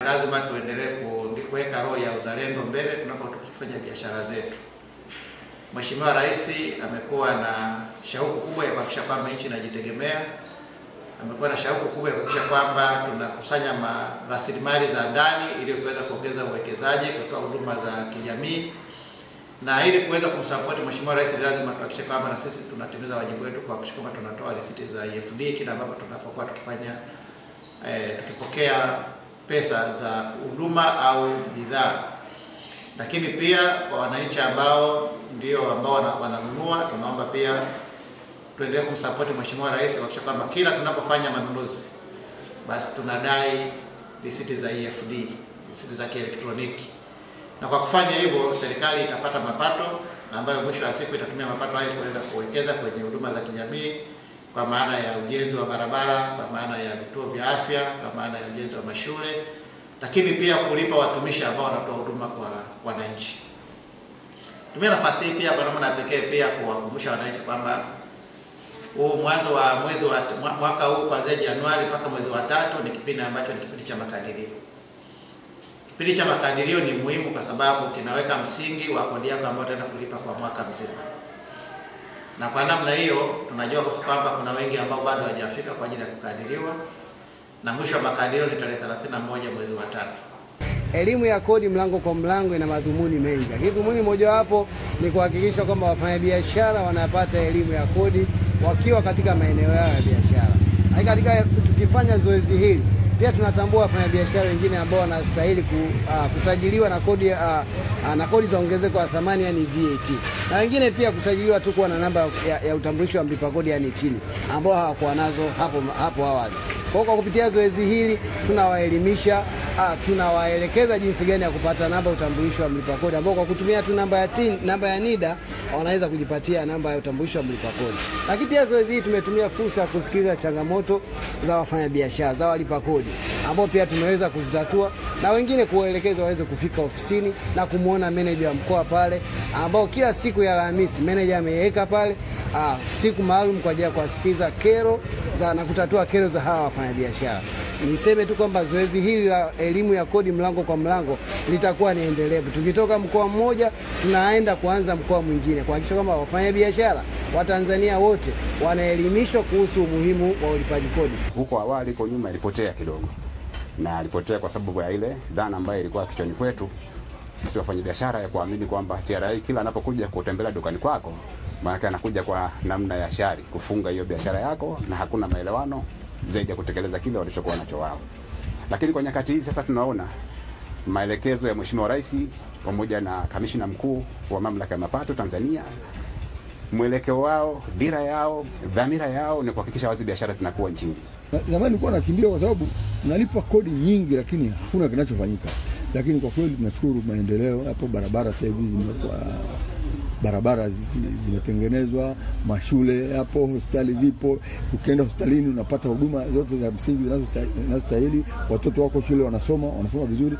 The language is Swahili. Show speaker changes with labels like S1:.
S1: lazima tuendelee kuweka roho ya uzalendo mbele tunapofanya biashara zetu. Mheshimiwa Rais amekuwa na shauku kubwa ya kuhakikisha kwamba nchi inajitegemea. Amekuwa na shauku kubwa ya kuhakikisha kwamba tunakusanya rasilimali za ndani ili kuweza kuongeza uwekezaji kutoa huduma za kijamii. Na ili kuweza kumsupport Mheshimiwa Rais lazima tuhakikishe kwamba na sisi tunatimiza wajibu wetu kwa kuhakikisha kwamba tunatoa risiti za EFD kila ambapo tunapokuwa tukipokea pesa za huduma au bidhaa. Lakini pia kwa wananchi ambao wananunua, tunaomba pia tuendelee kumsupport Mheshimiwa Rais kuhakikisha kwamba kila tunapofanya manunuzi basi tunadai risiti za EFD, risiti za kielektroniki. Na kwa kufanya hivyo serikali itapata mapato ambayo mwisho wa siku itatumia mapato hayo kuweza kuwekeza kwenye huduma za kijamii kwa maana ya ujenzi wa barabara, kwa maana ya vituo vya afya, kwa maana ya ujenzi wa mashule, lakini pia kulipa watumishi ambao wanatoa huduma kwa wananchi. Tumia nafasi hii pia kwa namna pekee pia kuwakumbusha wananchi kwamba mwanzo wa mwaka huu kuanzia Januari mpaka mwezi wa 3 ni kipindi ambacho ni kipindi cha makadirio. Kipindi cha makadirio ni muhimu kwa sababu kinaweka msingi wa kodi yako ambayo utaenda kulipa kwa mwaka mzima. Na kwa namna hiyo tunajua kwamba kuna wengi ambao bado hawajafika kwa ajili ya kukadiriwa, na mwisho wa makadirio ni tarehe 31 mwezi wa 3.
S2: Elimu ya kodi mlango kwa mlango ina madhumuni mengi. Dhumuni mojawapo ni kuhakikisha kwamba wafanyabiashara wanapata elimu ya kodi wakiwa katika maeneo yao ya biashara. Katika tukifanya zoezi hili pia tunatambua wafanyabiashara wengine ambao wanastahili kusajiliwa na kodi za ongezeko la thamani yani VAT. Na wengine pia kusajiliwa tu kuwa na namba ya utambulisho wa mlipa kodi yani TIN ambao hawakuwa nazo hapo awali. Kwa kupitia zoezi hili tunawaelimisha, tunawaelekeza jinsi gani ya kupata namba ya utambulisho wa mlipa kodi ambao kwa kutumia tu namba ya TIN, namba ya NIDA wanaweza kujipatia namba ya utambulisho wa mlipa kodi. Lakini pia zoezi hili tumetumia fursa ya kusikiliza changamoto za wafanyabiashara, za walipa kodi ambao pia tumeweza kuzitatua, na wengine kuwaelekeza waweze kufika ofisini na kumuona meneja wa mkoa pale ambao kila siku ya Alhamisi meneja ameweka pale siku maalum kwa ajili ya kusikiliza kero na kutatua kero za hawa wafanyabiashara. Niseme tu kwamba zoezi hili la elimu ya kodi mlango kwa mlango litakuwa ni endelevu. Tukitoka mkoa mmoja tunaenda kuanza mkoa mwingine kuhakikisha kwamba wafanyabiashara wa Tanzania wote wanaelimishwa kuhusu umuhimu wa ulipaji kodi.
S3: Huko awali kwa nyuma ilipotea kidogo. Na ilipotea kwa sababu ya ile dhana ambayo ilikuwa kichwani kwetu sisi wafanyabiashara ya kuamini kwamba TRA kila anapokuja kutembelea dukani kwako maana anakuja kwa namna ya shari kufunga hiyo biashara yako na hakuna maelewano zaidi ya kutekeleza kile walichokuwa nacho wao. Lakini kwa nyakati hizi sasa tunaona maelekezo ya Mheshimiwa Rais pamoja na kamishna mkuu wa mamlaka ya mapato Tanzania, mwelekeo wao, dira yao, dhamira yao ni kuhakikisha wazi biashara zinakuwa nchini.
S4: Zamani nilikuwa nakimbia kwa sababu unalipa kodi nyingi lakini hakuna kinachofanyika. Lakini kwa kweli tunashukuru maendeleo hapo, barabara sasa hivi zimekuwa barabara zimetengenezwa, mashule hapo, hospitali zipo. Ukienda hospitalini unapata huduma zote za msingi zinazostahili, watoto wako shule wanasoma vizuri.